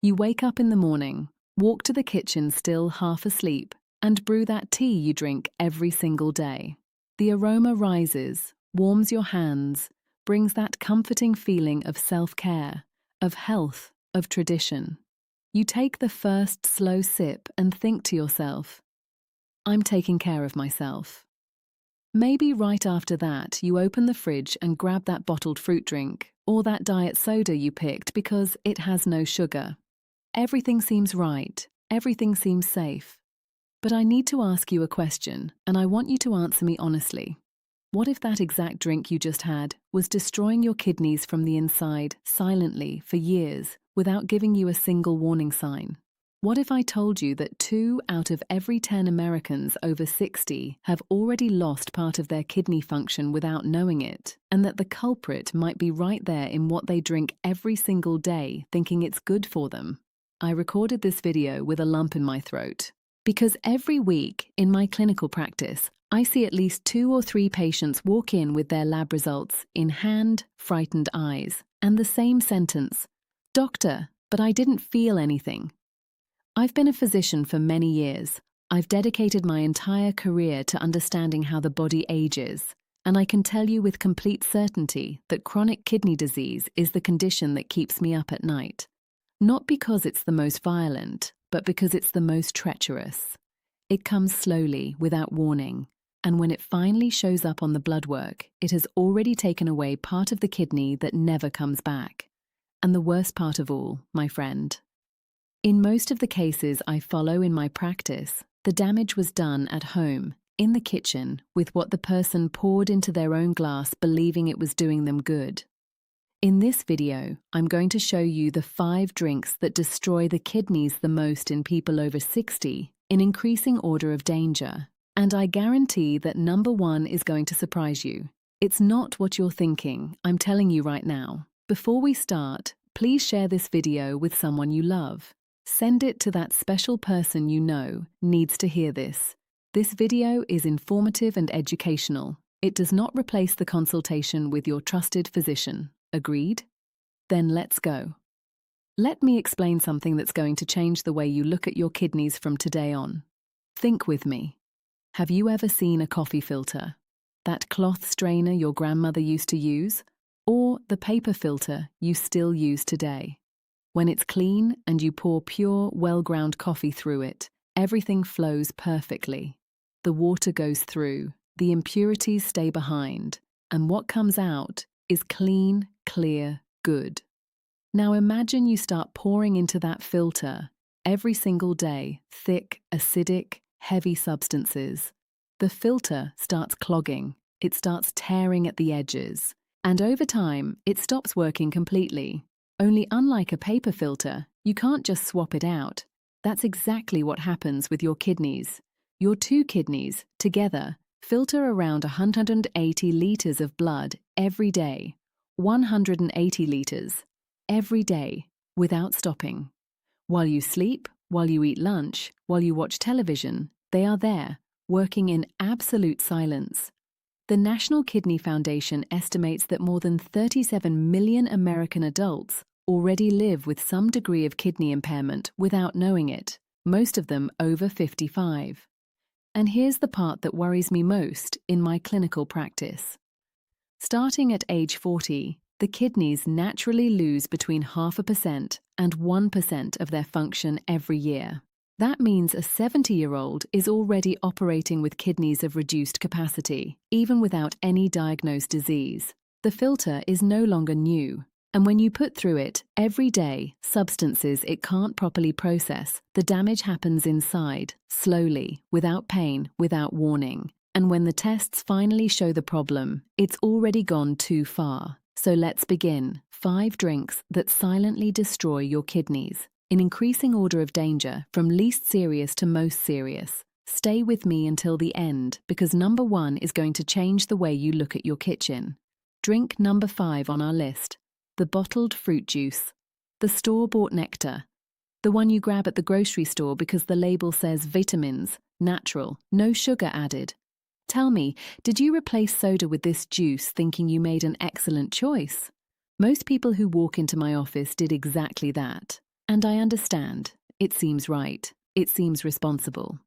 You wake up in the morning, walk to the kitchen still half asleep, and brew that tea you drink every single day. The aroma rises, warms your hands, brings that comforting feeling of self-care, of health, of tradition. You take the first slow sip and think to yourself, I'm taking care of myself. Maybe right after that, you open the fridge and grab that bottled fruit drink or that diet soda you picked because it has no sugar. Everything seems right, everything seems safe. But I need to ask you a question, and I want you to answer me honestly. What if that exact drink you just had was destroying your kidneys from the inside silently for years without giving you a single warning sign? What if I told you that 2 out of every 10 Americans over 60 have already lost part of their kidney function without knowing it, and that the culprit might be right there in what they drink every single day, thinking it's good for them? I recorded this video with a lump in my throat, because every week in my clinical practice, I see at least 2 or 3 patients walk in with their lab results in hand, frightened eyes, and the same sentence, "Doctor, but I didn't feel anything." I've been a physician for many years. I've dedicated my entire career to understanding how the body ages, and I can tell you with complete certainty that chronic kidney disease is the condition that keeps me up at night. Not because it's the most violent, but because it's the most treacherous. It comes slowly, without warning, and when it finally shows up on the blood work, it has already taken away part of the kidney that never comes back. And the worst part of all, my friend, in most of the cases I follow in my practice, the damage was done at home, in the kitchen, with what the person poured into their own glass believing it was doing them good. In this video, I'm going to show you the 5 drinks that destroy the kidneys the most in people over 60, in increasing order of danger. And I guarantee that number 1 is going to surprise you. It's not what you're thinking, I'm telling you right now. Before we start, please share this video with someone you love. Send it to that special person you know needs to hear this. This video is informative and educational. It does not replace the consultation with your trusted physician. Agreed? Then let's go. Let me explain something that's going to change the way you look at your kidneys from today on. Think with me. Have you ever seen a coffee filter? That cloth strainer your grandmother used to use? Or the paper filter you still use today? When it's clean and you pour pure, well-ground coffee through it, everything flows perfectly. The water goes through, the impurities stay behind, and what comes out is clean, clear, good. Now imagine you start pouring into that filter every single day thick, acidic, heavy substances. The filter starts clogging, it starts tearing at the edges, and over time it stops working completely. Only unlike a paper filter, you can't just swap it out. That's exactly what happens with your kidneys. Your 2 kidneys, together, filter around 180 liters of blood every day. 180 liters. Every day, without stopping. While you sleep, while you eat lunch, while you watch television, they are there, working in absolute silence. The National Kidney Foundation estimates that more than 37 million American adults already live with some degree of kidney impairment without knowing it, most of them over 55. And here's the part that worries me most in my clinical practice. Starting at age 40, the kidneys naturally lose between 0.5% and 1% of their function every year. That means a 70-year-old is already operating with kidneys of reduced capacity, even without any diagnosed disease. The filter is no longer new. And when you put through it, every day, substances it can't properly process, the damage happens inside, slowly, without pain, without warning. And when the tests finally show the problem, it's already gone too far. So let's begin. 5 drinks that silently destroy your kidneys, in increasing order of danger, from least serious to most serious. Stay with me until the end, because number 1 is going to change the way you look at your kitchen. Drink number 5 on our list. The bottled fruit juice, the store-bought nectar, the one you grab at the grocery store because the label says vitamins, natural, no sugar added. Tell me, did you replace soda with this juice thinking you made an excellent choice? Most people who walk into my office did exactly that. And I understand. It seems right. It seems responsible.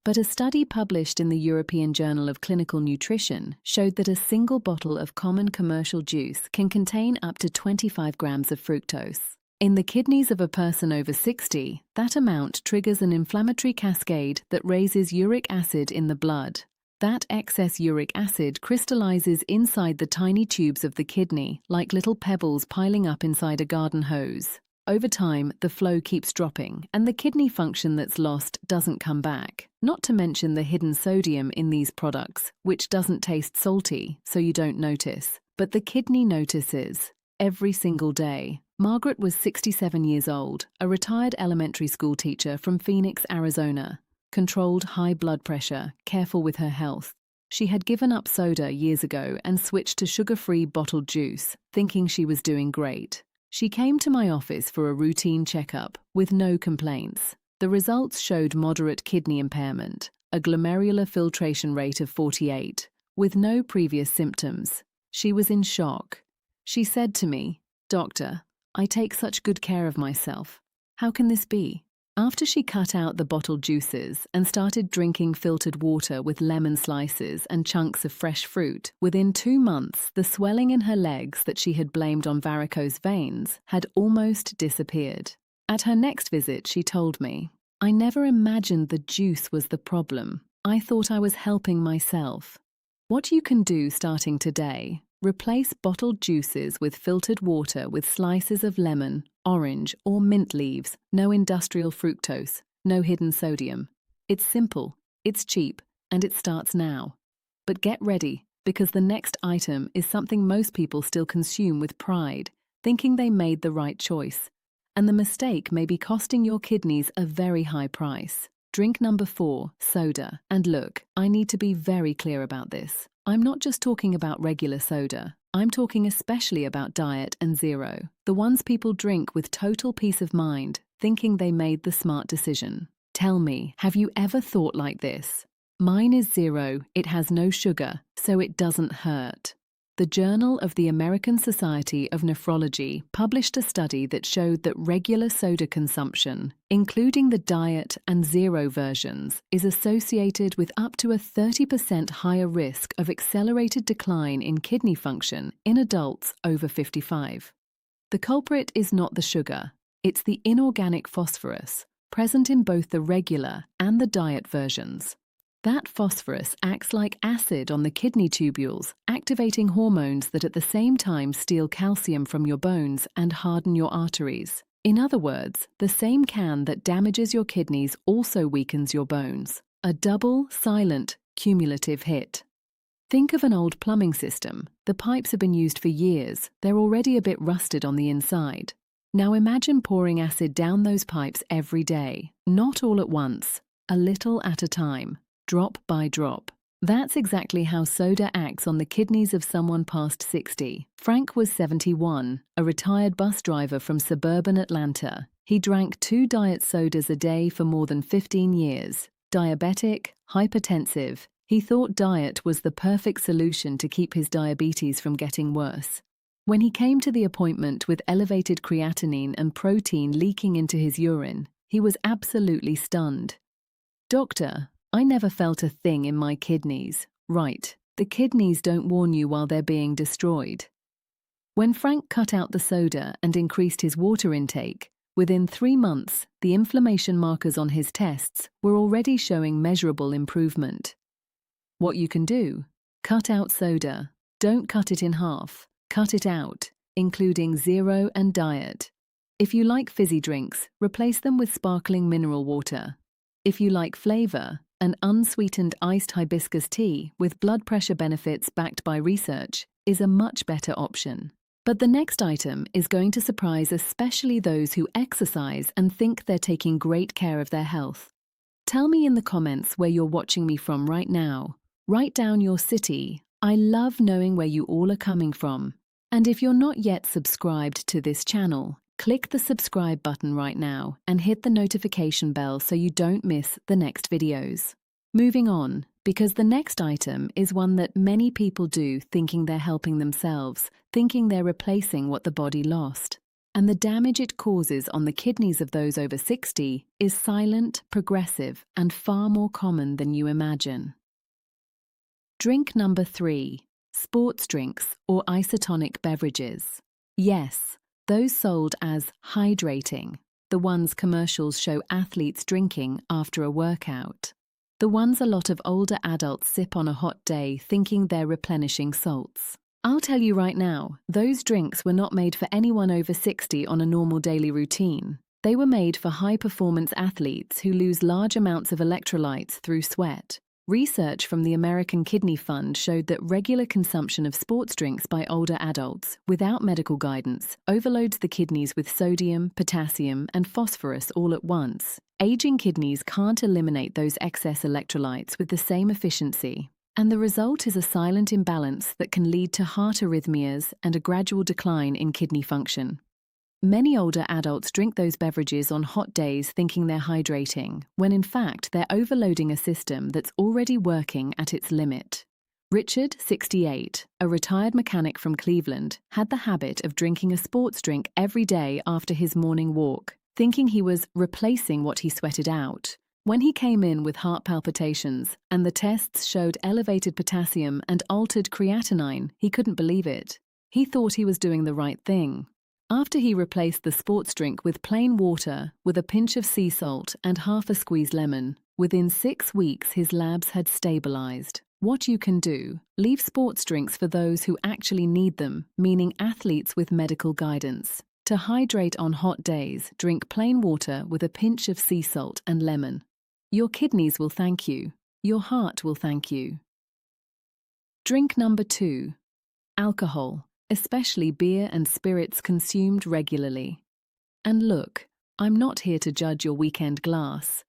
But a study published in the European Journal of Clinical Nutrition showed that a single bottle of common commercial juice can contain up to 25 grams of fructose. In the kidneys of a person over 60, that amount triggers an inflammatory cascade that raises uric acid in the blood. That excess uric acid crystallizes inside the tiny tubes of the kidney, like little pebbles piling up inside a garden hose. Over time, the flow keeps dropping, and the kidney function that's lost doesn't come back. Not to mention the hidden sodium in these products, which doesn't taste salty, so you don't notice. But the kidney notices. Every single day. Margaret was 67 years old, a retired elementary school teacher from Phoenix, Arizona. Controlled high blood pressure, careful with her health. She had given up soda years ago and switched to sugar-free bottled juice, thinking she was doing great. She came to my office for a routine checkup, with no complaints. The results showed moderate kidney impairment, a glomerular filtration rate of 48, with no previous symptoms. She was in shock. She said to me, "Doctor, I take such good care of myself. How can this be?" After she cut out the bottled juices and started drinking filtered water with lemon slices and chunks of fresh fruit, within 2 months, the swelling in her legs that she had blamed on varicose veins had almost disappeared. At her next visit, she told me, "I never imagined the juice was the problem. I thought I was helping myself." What you can do starting today: replace bottled juices with filtered water with slices of lemon, orange, or mint leaves, no industrial fructose, no hidden sodium. It's simple, it's cheap, and it starts now. But get ready, because the next item is something most people still consume with pride, thinking they made the right choice. And the mistake may be costing your kidneys a very high price. Drink number 4, soda. And look, I need to be very clear about this. I'm not just talking about regular soda. I'm talking especially about Diet and Zero, the ones people drink with total peace of mind, thinking they made the smart decision. Tell me, have you ever thought like this? Mine is zero, it has no sugar, so it doesn't hurt. The Journal of the American Society of Nephrology published a study that showed that regular soda consumption, including the Diet and Zero versions, is associated with up to a 30% higher risk of accelerated decline in kidney function in adults over 55. The culprit is not the sugar, it's the inorganic phosphorus, present in both the regular and the diet versions. That phosphorus acts like acid on the kidney tubules, activating hormones that at the same time steal calcium from your bones and harden your arteries. In other words, the same can that damages your kidneys also weakens your bones. A double, silent, cumulative hit. Think of an old plumbing system. The pipes have been used for years. They're already a bit rusted on the inside. Now imagine pouring acid down those pipes every day. Not all at once, a little at a time. Drop by drop. That's exactly how soda acts on the kidneys of someone past 60. Frank was 71, a retired bus driver from suburban Atlanta. He drank 2 diet sodas a day for more than 15 years. Diabetic, hypertensive. He thought diet was the perfect solution to keep his diabetes from getting worse. When he came to the appointment with elevated creatinine and protein leaking into his urine, he was absolutely stunned. "Doctor, I never felt a thing in my kidneys." Right, the kidneys don't warn you while they're being destroyed. When Frank cut out the soda and increased his water intake, within 3 months, the inflammation markers on his tests were already showing measurable improvement. What you can do? Cut out soda. Don't cut it in half. Cut it out, including Zero and Diet. If you like fizzy drinks, replace them with sparkling mineral water. If you like flavor, an unsweetened iced hibiscus tea with blood pressure benefits backed by research is a much better option. But the next item is going to surprise especially those who exercise and think they're taking great care of their health. Tell me in the comments where you're watching me from right now. Write down your city. I love knowing where you all are coming from. And if you're not yet subscribed to this channel, click the subscribe button right now and hit the notification bell so you don't miss the next videos. Moving on, because the next item is one that many people do thinking they're helping themselves, thinking they're replacing what the body lost. And the damage it causes on the kidneys of those over 60 is silent, progressive, and far more common than you imagine. Drink number 3. Sports drinks or isotonic beverages. Yes, those sold as hydrating, the ones commercials show athletes drinking after a workout. The ones a lot of older adults sip on a hot day thinking they're replenishing salts. I'll tell you right now, those drinks were not made for anyone over 60 on a normal daily routine. They were made for high-performance athletes who lose large amounts of electrolytes through sweat. Research from the American Kidney Fund showed that regular consumption of sports drinks by older adults, without medical guidance, overloads the kidneys with sodium, potassium, and phosphorus all at once. Aging kidneys can't eliminate those excess electrolytes with the same efficiency, and the result is a silent imbalance that can lead to heart arrhythmias and a gradual decline in kidney function. Many older adults drink those beverages on hot days thinking they're hydrating, when in fact they're overloading a system that's already working at its limit. Richard, 68, a retired mechanic from Cleveland, had the habit of drinking a sports drink every day after his morning walk, thinking he was replacing what he sweated out. When he came in with heart palpitations and the tests showed elevated potassium and altered creatinine, he couldn't believe it. He thought he was doing the right thing. After he replaced the sports drink with plain water, with a pinch of sea salt and half a squeezed lemon, within 6 weeks his labs had stabilized. What you can do: leave sports drinks for those who actually need them, meaning athletes with medical guidance. To hydrate on hot days, drink plain water with a pinch of sea salt and lemon. Your kidneys will thank you. Your heart will thank you. Drink number 2. Alcohol, especially beer and spirits consumed regularly. And look, I'm not here to judge your weekend glass.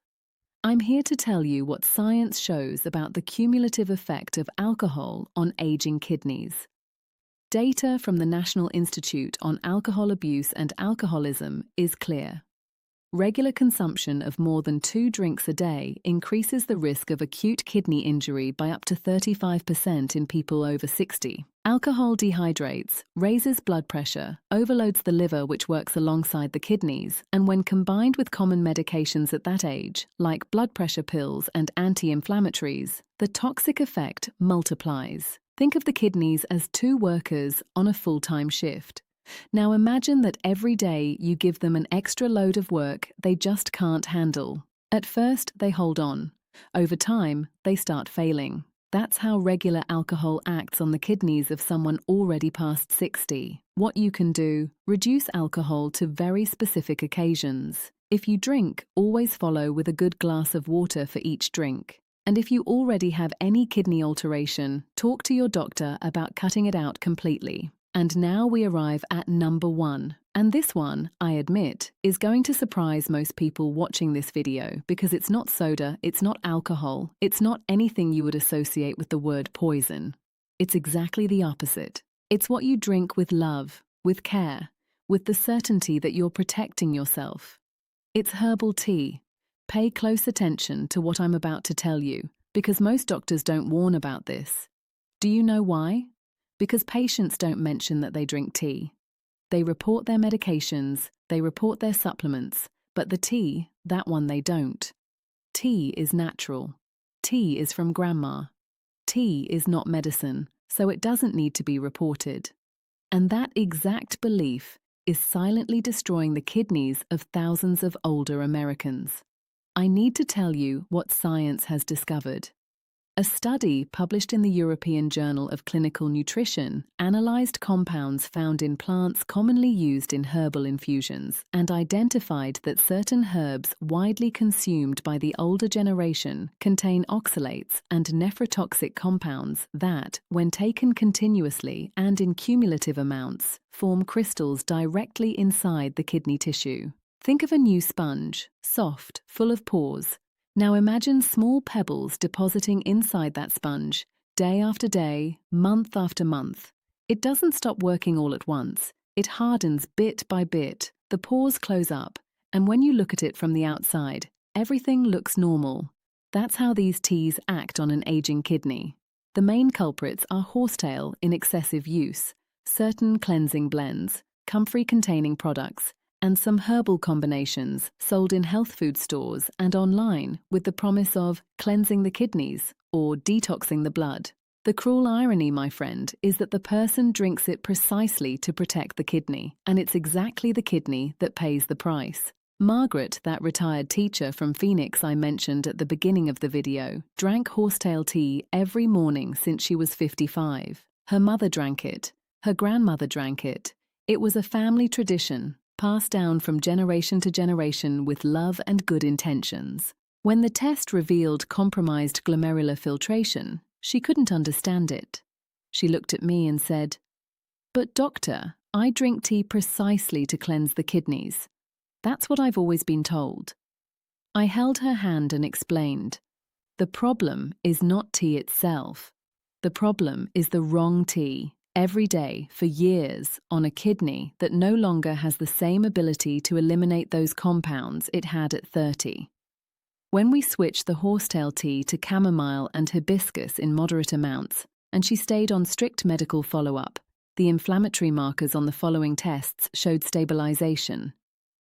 I'm here to tell you what science shows about the cumulative effect of alcohol on aging kidneys. Data from the National Institute on Alcohol Abuse and Alcoholism is clear. Regular consumption of more than 2 drinks a day increases the risk of acute kidney injury by up to 35% in people over 60. Alcohol dehydrates, raises blood pressure, overloads the liver which works alongside the kidneys, and when combined with common medications at that age, like blood pressure pills and anti-inflammatories, the toxic effect multiplies. Think of the kidneys as 2 workers on a full-time shift. Now imagine that every day you give them an extra load of work they just can't handle. At first, they hold on. Over time, they start failing. That's how regular alcohol acts on the kidneys of someone already past 60. What you can do: reduce alcohol to very specific occasions. If you drink, always follow with a good glass of water for each drink. And if you already have any kidney alteration, talk to your doctor about cutting it out completely. And now we arrive at number 1. And this one, I admit, is going to surprise most people watching this video because it's not soda, it's not alcohol, it's not anything you would associate with the word poison. It's exactly the opposite. It's what you drink with love, with care, with the certainty that you're protecting yourself. It's herbal tea. Pay close attention to what I'm about to tell you, because most doctors don't warn about this. Do you know why? Because patients don't mention that they drink tea. They report their medications, they report their supplements, but the tea, that one they don't. Tea is natural. Tea is from grandma. Tea is not medicine, so it doesn't need to be reported. And that exact belief is silently destroying the kidneys of thousands of older Americans. I need to tell you what science has discovered. A study published in the European Journal of Clinical Nutrition analyzed compounds found in plants commonly used in herbal infusions and identified that certain herbs widely consumed by the older generation contain oxalates and nephrotoxic compounds that, when taken continuously and in cumulative amounts, form crystals directly inside the kidney tissue. Think of a new sponge, soft, full of pores. Now imagine small pebbles depositing inside that sponge, day after day, month after month. It doesn't stop working all at once. It hardens bit by bit, the pores close up, and when you look at it from the outside, everything looks normal. That's how these teas act on an aging kidney. The main culprits are horsetail in excessive use, certain cleansing blends, comfrey-containing products, and some herbal combinations sold in health food stores and online with the promise of cleansing the kidneys or detoxing the blood. The cruel irony, my friend, is that the person drinks it precisely to protect the kidney, and it's exactly the kidney that pays the price. Margaret, that retired teacher from Phoenix I mentioned at the beginning of the video, drank horsetail tea every morning since she was 55. Her mother drank it. Her grandmother drank it. It was a family tradition, passed down from generation to generation with love and good intentions. When the test revealed compromised glomerular filtration, she couldn't understand it. She looked at me and said, "But doctor, I drink tea precisely to cleanse the kidneys. That's what I've always been told." I held her hand and explained, "The problem is not tea itself. The problem is the wrong tea, every day, for years, on a kidney that no longer has the same ability to eliminate those compounds it had at 30. When we switched the horsetail tea to chamomile and hibiscus in moderate amounts, and she stayed on strict medical follow-up, the inflammatory markers on the following tests showed stabilization.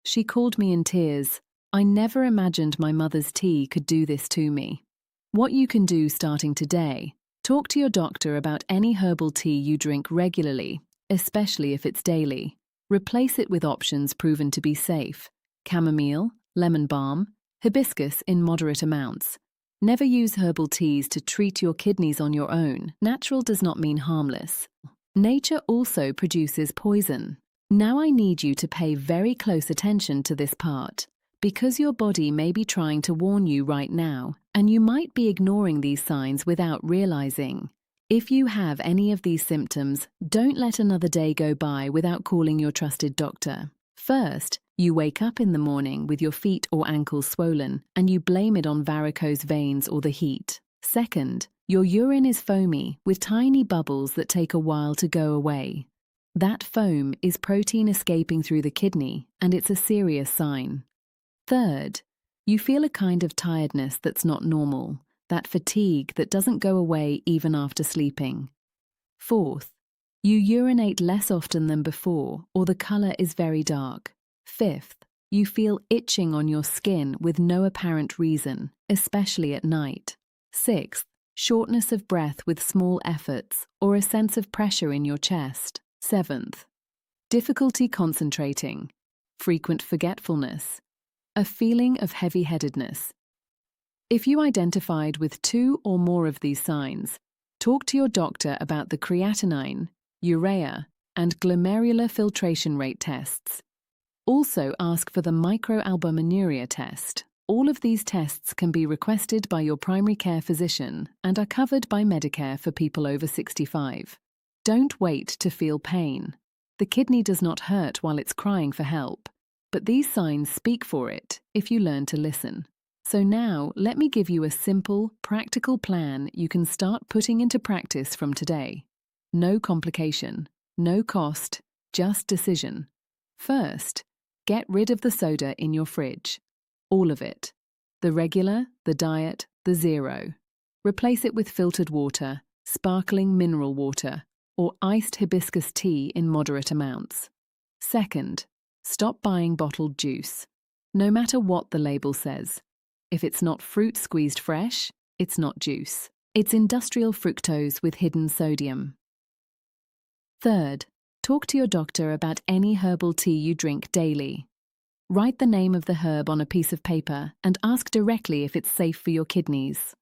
She called me in tears. I never imagined my mother's tea could do this to me. What you can do starting today: talk to your doctor about any herbal tea you drink regularly, especially if it's daily. Replace it with options proven to be safe: chamomile, lemon balm, hibiscus in moderate amounts. Never use herbal teas to treat your kidneys on your own. Natural does not mean harmless. Nature also produces poison. Now I need you to pay very close attention to this part, because your body may be trying to warn you right now, and you might be ignoring these signs without realizing. If you have any of these symptoms, don't let another day go by without calling your trusted doctor. First, you wake up in the morning with your feet or ankles swollen, and you blame it on varicose veins or the heat. Second, your urine is foamy with tiny bubbles that take a while to go away. That foam is protein escaping through the kidney, and it's a serious sign. Third, you feel a kind of tiredness that's not normal, that fatigue that doesn't go away even after sleeping. Fourth, you urinate less often than before, or the color is very dark. Fifth, you feel itching on your skin with no apparent reason, especially at night. Sixth, shortness of breath with small efforts, or a sense of pressure in your chest. Seventh, difficulty concentrating, frequent forgetfulness, a feeling of heavy-headedness. If you identified with 2 or more of these signs, talk to your doctor about the creatinine, urea, and glomerular filtration rate tests. Also ask for the microalbuminuria test. All of these tests can be requested by your primary care physician and are covered by Medicare for people over 65. Don't wait to feel pain. The kidney does not hurt while it's crying for help, but these signs speak for it if you learn to listen. So now, let me give you a simple, practical plan you can start putting into practice from today. No complication, no cost, just decision. First, get rid of the soda in your fridge. All of it. The regular, the diet, the zero. Replace it with filtered water, sparkling mineral water, or iced hibiscus tea in moderate amounts. Second, stop buying bottled juice. No matter what the label says. If it's not fruit squeezed fresh, it's not juice. It's industrial fructose with hidden sodium. Third, talk to your doctor about any herbal tea you drink daily. Write the name of the herb on a piece of paper and ask directly if it's safe for your kidneys.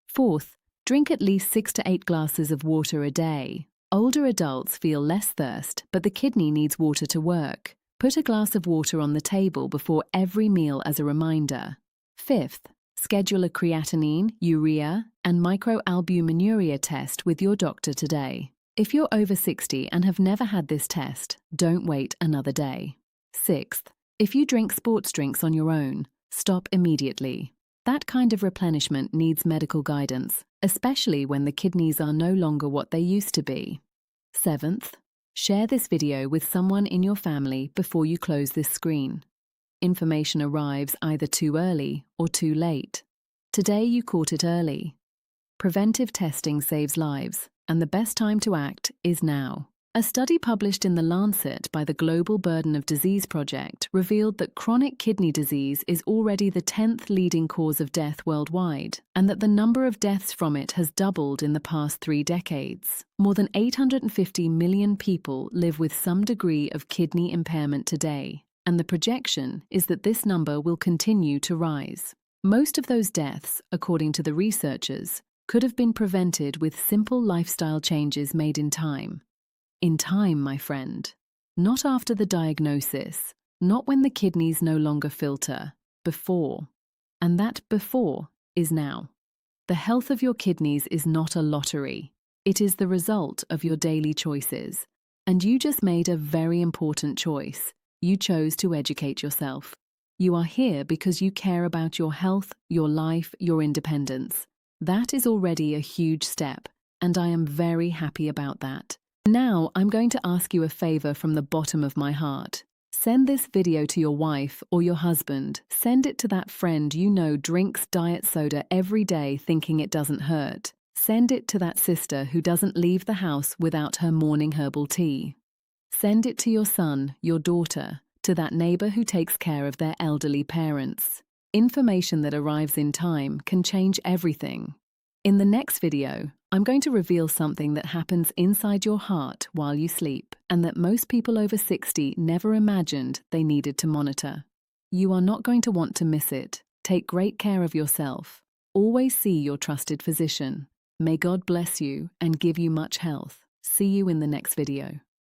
Fourth, drink at least 6 to 8 glasses of water a day. Older adults feel less thirst, but the kidney needs water to work. Put a glass of water on the table before every meal as a reminder. Fifth, schedule a creatinine, urea, and microalbuminuria test with your doctor today. If you're over 60 and have never had this test, don't wait another day. Sixth, if you drink sports drinks on your own, stop immediately. That kind of replenishment needs medical guidance, especially when the kidneys are no longer what they used to be. Seventh, share this video with someone in your family before you close this screen. Information arrives either too early or too late. Today you caught it early. Preventive testing saves lives, and the best time to act is now. A study published in The Lancet by the Global Burden of Disease Project revealed that chronic kidney disease is already the 10th leading cause of death worldwide, and that the number of deaths from it has doubled in the past 3 decades. More than 850 million people live with some degree of kidney impairment today, and the projection is that this number will continue to rise. Most of those deaths, according to the researchers, could have been prevented with simple lifestyle changes made in time. In time, my friend. Not after the diagnosis, not when the kidneys no longer filter, before. And that before is now. The health of your kidneys is not a lottery. It is the result of your daily choices. And you just made a very important choice. You chose to educate yourself. You are here because you care about your health, your life, your independence. That is already a huge step, and I am very happy about that. Now, I'm going to ask you a favor from the bottom of my heart. Send this video to your wife or your husband. Send it to that friend you know drinks diet soda every day thinking it doesn't hurt. Send it to that sister who doesn't leave the house without her morning herbal tea. Send it to your son, your daughter, to that neighbor who takes care of their elderly parents. Information that arrives in time can change everything. In the next video, I'm going to reveal something that happens inside your heart while you sleep, and that most people over 60 never imagined they needed to monitor. You are not going to want to miss it. Take great care of yourself. Always see your trusted physician. May God bless you and give you much health. See you in the next video.